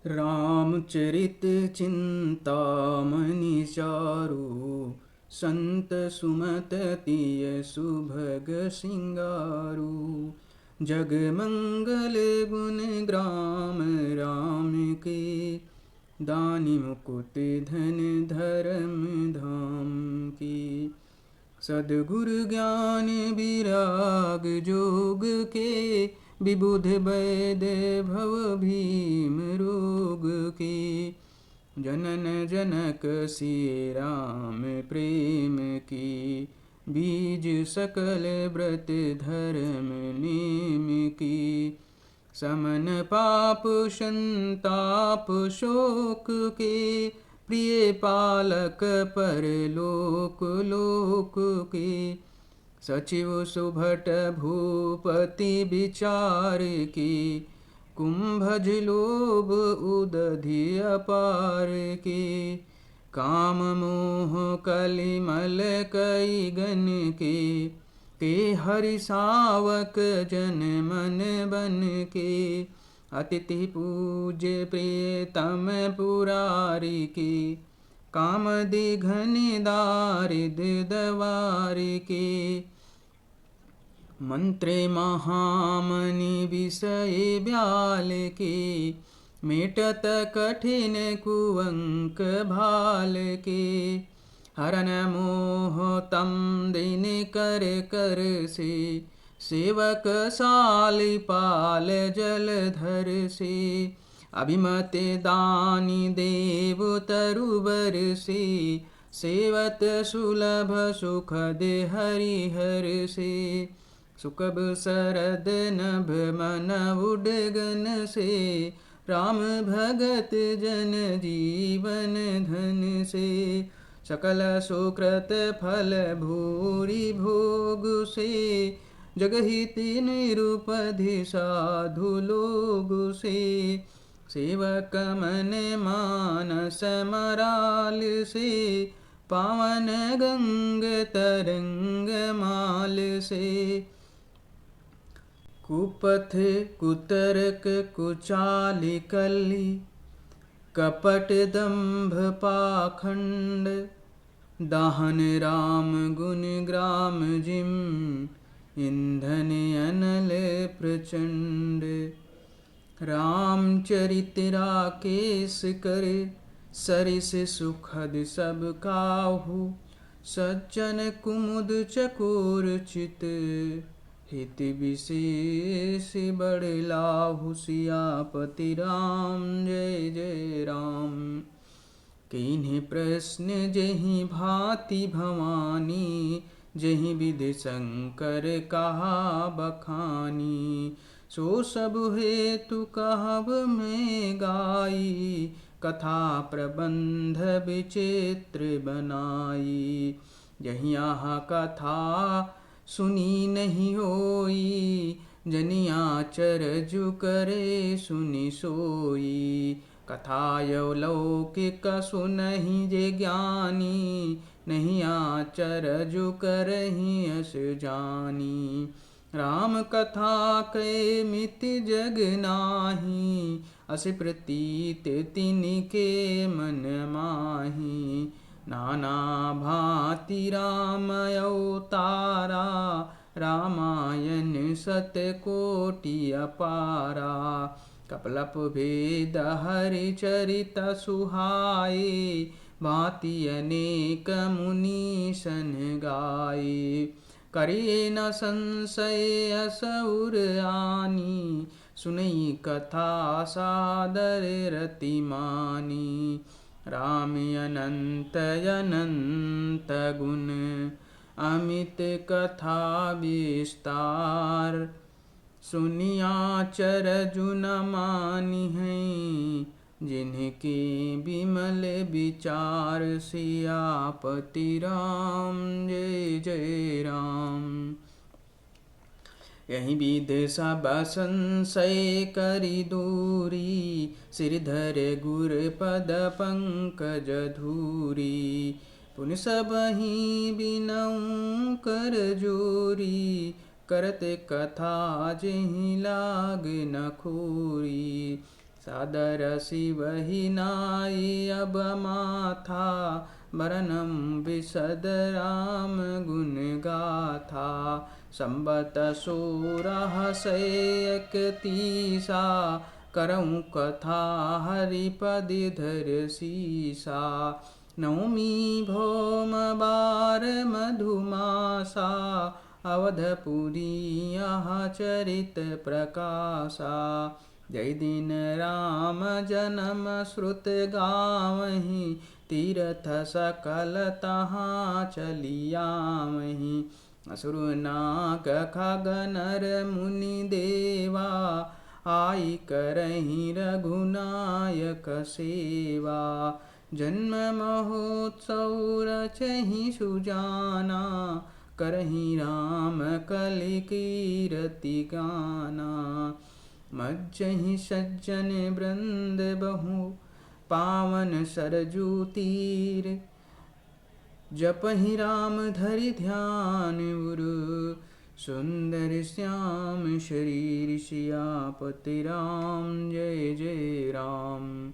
रामचरित चिंतामणि चारु, संत सुमत तिय सुभग सिंगारू। जग मंगल गुण ग्राम राम के, दानि मुकुट धन धर्म धाम की। सद्गुरु ज्ञान विराग जोग के, विबुध वैद भव भीम रोग के। जनन जनक सिय राम प्रेम की, बीज सकल व्रत धर्म नेम की। समन पाप संताप शोक के, प्रिय पालक परलोक लोक के। सचिव सुभट भूपति विचार की, कुंभज लोभ उदधि अपार के। काम मोह कलिमल कई गन के हरि सावक जन मन बन के। अतिथि पूज्य प्रियतम पुरारी की, कामदि घन दारिद दवार के। मंत्रे महामणि विषय ब्याल के, मेटत कठिन कुअंक भाल के। हरन मोह तम दिन कर कर से, सेवक साली पाल जलधर से। अभिमत दानी देव तरुबर से, सेवत सुलभ सुखद हरिहर से। सुकब सरद नभ मन उडगन से, राम भगत जन जीवन धन से। सकल सुकृत फल भूरि भोग से, जगहिति निरुपधि साधु लोग से। सेवक मन मानस मराल से, पावन गंग तरंग माल से। कुपथ कुतर्क कुचाली कली, कपट दंभ पाखंड। दाहन राम गुण ग्राम जिम, ईंधन अनल प्रचंड। रामचरित राकेश कर, सरिस सुखद सब काहू। सज्जन कुमुद चकोर चित, हित विशेष बड़ लाहु। सियापति राम जय जय राम। किन्हीं प्रश्न जहि भांति भवानी, जहि विधि शंकर कहा बखानी। सो सब हेतु कहब मैं गाई, कथा प्रबंध विचित्र बनाई। यही आह कथा सुनी नहीं होई, जनिया चरजु करे सुनि सोई। कथा यो लौकिक सुनहि जे ज्ञानी, नहीं आचरजु करहि अस जानी। राम कथा कै मिति जग नाही, अस प्रतीत तिनके मन माही। नाना भांति राम अवतारा, रामायण सतकोटि अपारा। कपलप भेद हरि चरित सुहाए, भांति अनेक मुनि सन गाए। करिए न संशय असुर आनी, सुनई कथा सादर रति मानी। राम अनंत अनंत गुण, अमित कथा विस्तार। सुनिया चरजु न मानिहै, जिनके बिमल विचार। सियापति राम जय जय राम। यही विध सब संशय करि दूरी, सिरधर गुर पद पंकज धूरी। पुनि सबहि बिनऊ कर जोरी, करत कथा जेहि लाग न खोरी। सादर शिवहि नाई अब माथा, बरनम विशद राम गुण गाथा। संबत 1631 करऊँ कथा हरिपद धर सीसा। नवमी भौम बार मधुमासा, अवधपुरी यहाँ चरित प्रकाशा। जय दिन राम जन्म श्रुत गावहीं, तीर्थ सकल तहाँ चलियावहीं। असुर नाग खग नर मुनि देवा, आई करहीं रघुनायक सेवा। जन्म महोत्सव रचहि सुजाना, करहीं राम कलि कीरति गाना। मज्जहि सज्जन वृंद बहु, पावन सरजू तीर। जपहि राम धरि ध्यान उर, सुंदर श्याम शरीर सियापति राम। जय जय राम।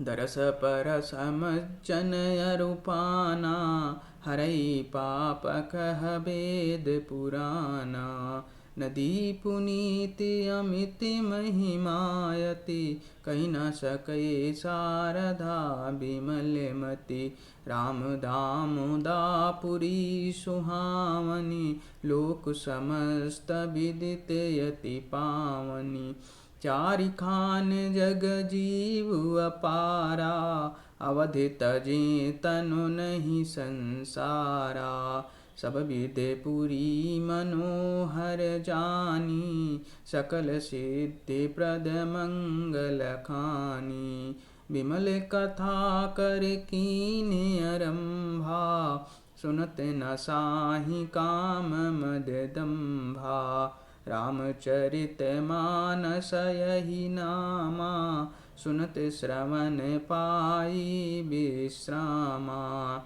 दरस परस मज्जन अरूपाना, हरई पाप कह वेद पुराना। नदी पुनीति अमित महिमायति, कही न सकै शारदा बिमल मति। राम दामोदापुरी सुहावनी, लोक समस्त विदित यति पावनी। चारिखान जग जीव अपारा, अवधि तजें तनु नहीं संसारा। सब विधि पुरी मनोहर जानी, सकल सिद्धि प्रद मंगल खानी। विमल कथा कर कीन अरंभा, सुनत न साहि काम मद दंभा। रामचरित मानस यही नामा, सुनत श्रवण पाई विश्रामा।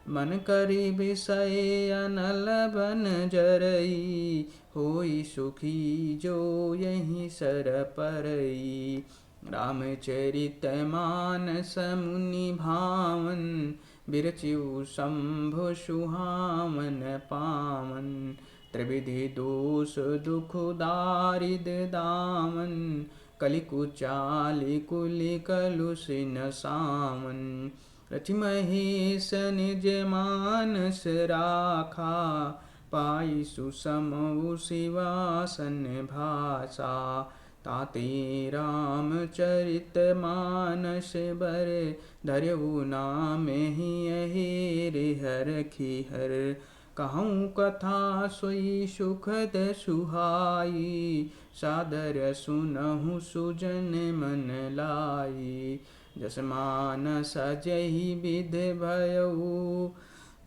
मन करि विषय अनल बन जरई, होई सुखी जो यही सर परई। रामचरित मानस मुनि भावन, बिरचिउ शंभु सुहावन पावन। त्रिविधि दोष दुख दारिद दामन, कलि कुचालि कुलि कलुषिन सावन। रचि महेश निज मानस राखा, पाई सुसमउ शिवासन भाषा। ताते रामचरित मानस बर, धर्यउ नाम ही हर खिहर। कहूँ कथा सोई सुखद सुहाई, सादर सुनहु सुजन मन लाई। जस मानस जहि विधि भयउ,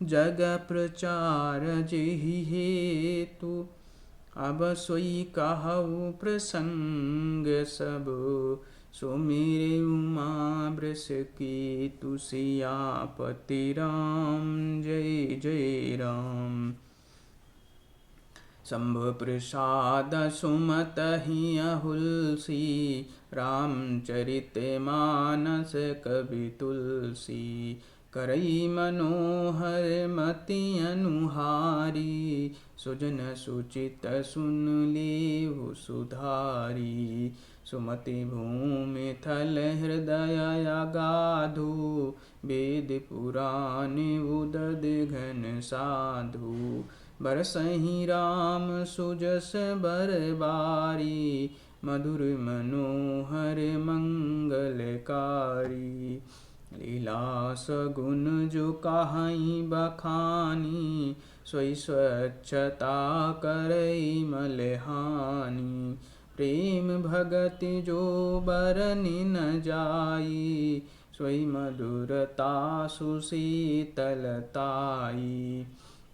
जग प्रचार जेहि हेतु। अब सोई कहु प्रसंग सब, सुमिरि उमा वृष केतु। सियापति राम जय जय राम। शंभु प्रसाद सुमत ही अहुलसी, रामचरित मानस कवि तुलसी। करई मनोहर मति अनुहारी, सुजन सुचित सुन लेहु सुधारी। सुमति भूमि थल हृदय अगाधु, वेद पुराण उदद घन साधु। बरसहि राम सुजस बरबारी, मधुर मनोहर मंगलकारी। लीला सगुन जो कहीं बखानी, सोई स्वच्छता करई मलहानी। प्रेम भगति जो बरनि न जाई, सोई मधुरता सुशीतलताई।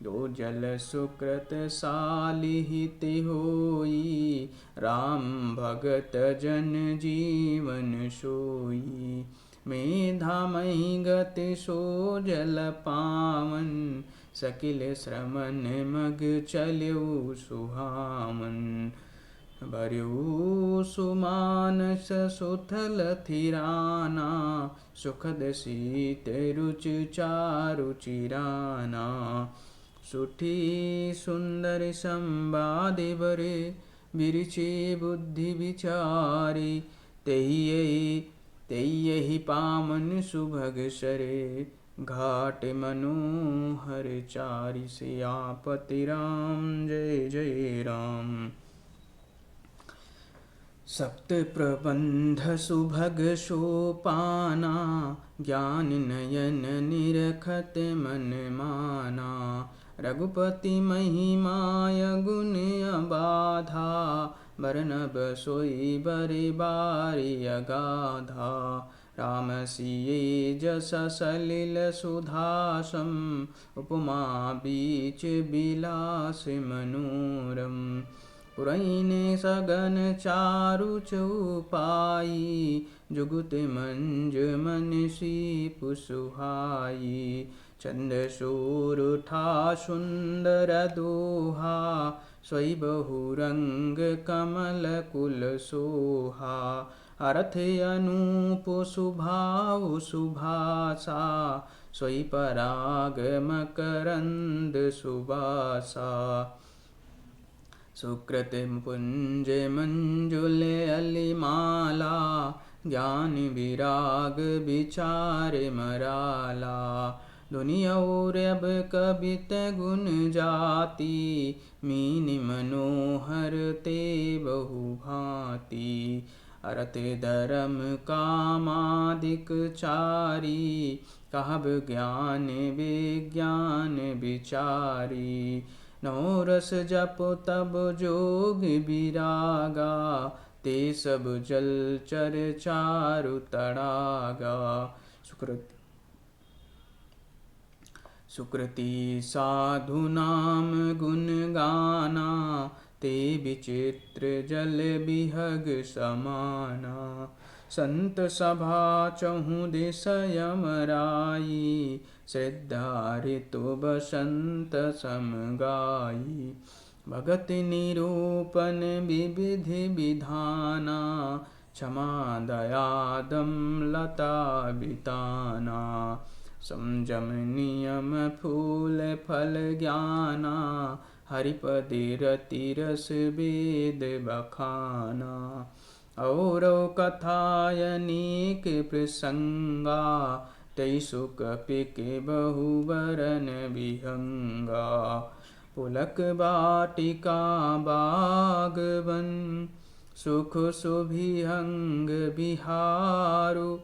दो जल सुकृत सालिहित होई, राम भगत जन जीवन सोई। मेधा मही गति सो जल पावन, सकिल श्रमन मग चल्यु सुहावन। भर्यु सुमानस सुथल थिराना, सुखद शीत रुच चारु चिराना। सुठी सुंदर संवादि बरे, बिरची बुद्धि विचारी। तेहि पामन सुभग सरे, घाट मनोहर चारि। सियापति राम जय जय राम। सप्त प्रबंध सुभग सोपाना, ज्ञान नयन निरखत मन माना। रघुपति महिमाय गुण अबाधा, बरनब सोई बरे बारी अगाधा। राम सिए जस सलिल सुधासम, उपमा बीच बिलास मनोरम। पुरैने सगन चारु चौपाई, जुगुत मंज मन सीप सुहाई। चंद सूर उठा सुंदर दोहा, सोई बहुरंग कमल कुल सोहा। अर्थ अनूप सुभाव सुभासा, सोई पराग मकरंद सुबासा। सुकृत पुंज मंजुल अलिमाला, ज्ञान विराग विचार मराला। धुनि और अब कबित गुण जाति, मीन मनोहर ते बहु भांति। अर्थ धर्म कामादिक चारी, कहब ज्ञान विज्ञान विचारी। नौ रस जप तब जोग विरागा, ते सब जलचर चारु तड़ागा। सुकृति साधु नाम गुण गाना, ते विचित्र जल बिहग समाना। संत सभा चहु दिस यमराई, श्रद्धा ऋतु बसंत सम गाई। भगत निरूपन विविधि विधाना, क्षमा दया दम लता बिताना। संयम नियम फूल फल ज्ञाना, हरिपद रति रस वेद बखाना। और कथायनिक प्रसंगा, तै सुख पिक बहुबरन विहंगा। पुलक वाटिका बागवन, सुख सुभिहंग बिहारु।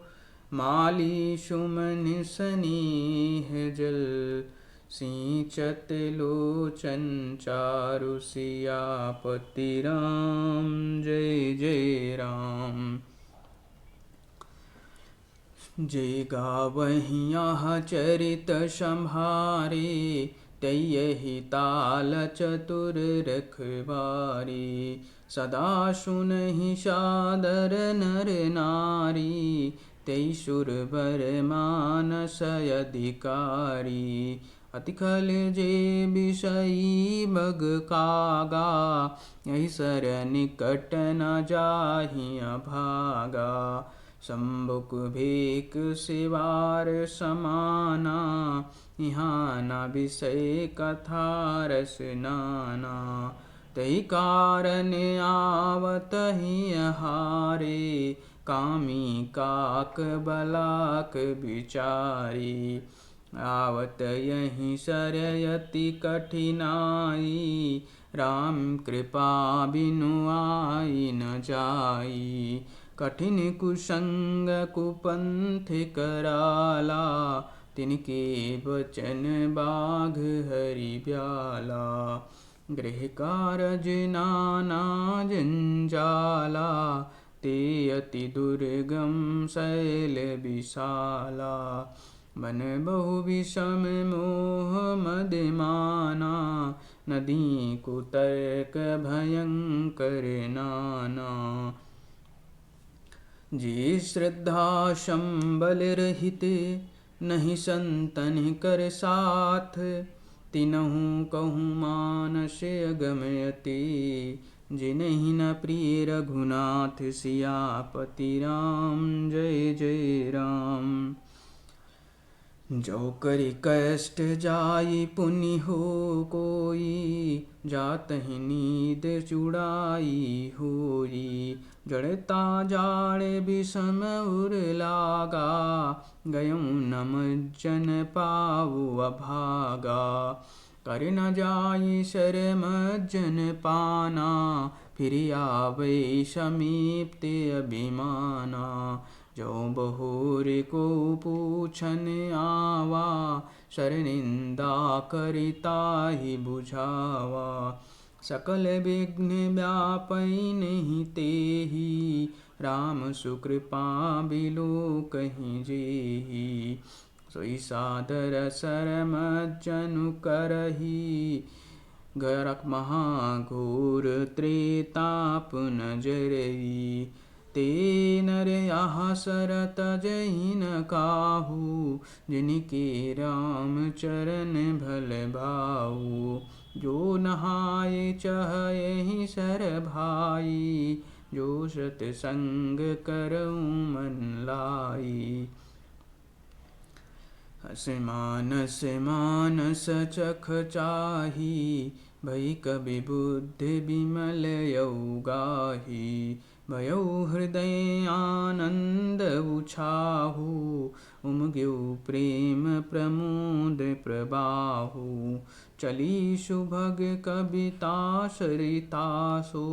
माली सुमन स्नेह जल, सिंचत लोचन चारु। सियापति राम जय जय राम। जे गावहिं यह चरित संभारे, तैहि ताल चतुर रखवारे। सदा सुनहि सादर नर नारी, तै सुर बर मानस अधिकारी। अति खल जे विषयी बग कागा, यही सर निकट न जाहि अभागा। सम्बुक भेक सिवार समाना, यहाँ न विषय कथा रस नाना। तहि कारण आवत ही हारे, कामी काक बलाक विचारी। आवत यहीं सरयति कठिनाई, राम कृपा बिनु आई न जाई। कठिन कुसंग कुपंथ कराला, तिनके बचन बाघ हरि ब्याला। गृह कारज नाना जंजाला, ते अति दुर्गम शैल विशाला। बन बहु विषम मोह मदमाना, नदी कुतर्क भयंकर नाना। जे श्रद्धा संबल रहित, नहीं संतन कर साथ। तिनहु कहूँ मानस अगमयति, जिन्हि न प्रिय रघुनाथ सियापति राम। जय जय राम। जो करि कष्ट जाई पुनि हो कोई, जातहि नींद चुड़ाई होई। जड़ता जाड़े विषम उर लागा, गयऊँ न मज्जन पाऊ अभागा। कर न जाई शर मज्जन पाना, फिर आवै समीप ते अभिमाना। जो बहुर को पूछन आवा, शर निंदा करिता ही बुझावा। सकल विघ्न व्यापै नहीं तेहि, राम सुकृपा बिलो कहीं जेहि। सोई सादर सर मज्जनु करही, गरक महाघोर त्रेताप न जरई। ते नर यहाँ सरत जहि न काहू, जिनके राम चरण भल भाऊ। जो नहाय चहहि सर भाई, जो सतसंग करऊँ मन लाई। हस मानस मानस चख चाही, भई कबि बुद्धि बिमल यऊ गाही। भयउ हृदय आनंद उछाहु, उमग्यौ प्रेम प्रमोद प्रबाहु। चली सुभग कविता सरितासो,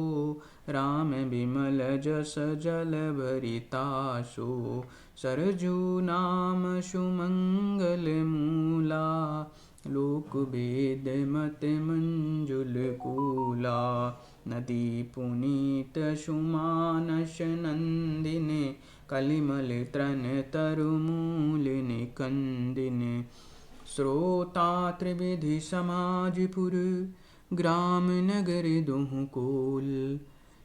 राम बिमल जस जल भरितासो। सरजू नाम सुमंगल मूला, लोक वेद मत मंजुल कूला। नदी पुनीत सुमानस नंदिनी, कलिमल त्रन तरुमूल निकंदिनी। श्रोता त्रिविधि समाजपुर, ग्राम नगर दुहु कोल।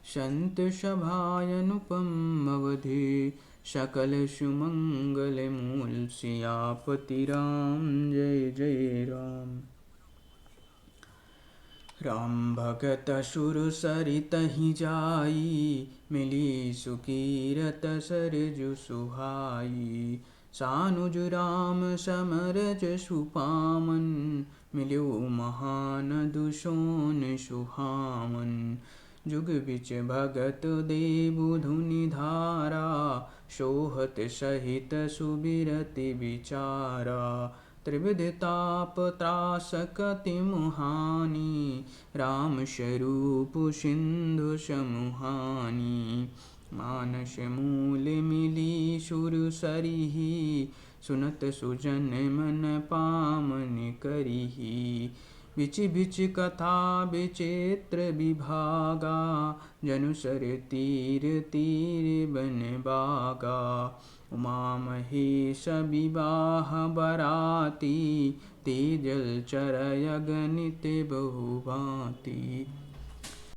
संत सभाय अनुपम अवधि, सकल सुमंगल मूल। सियापति राम जय जय राम। राम भगत सुर सरित ही जाई, मिली सुकीरत सरजु सुहाई। सानुज राम समरज सुपामन, मिल्यो महानदु सोन सुहामन। जुग बिच भगत देबु धुनि धारा, सोहत सहित सुबिरति विचारा। त्रिविध ताप त्रासक तिमुहानी, राम स्वरूप सिंधु समुहानी। मानस मूल मिली सुर सरिही, सुनत सुजन मन पामन करिही। बिच बिच कथा विचित्र विभागा, जनु सर तीर तीर बन बागा। उमा महेश विवाह बराती, ते जलचर अगणित बहु भांति।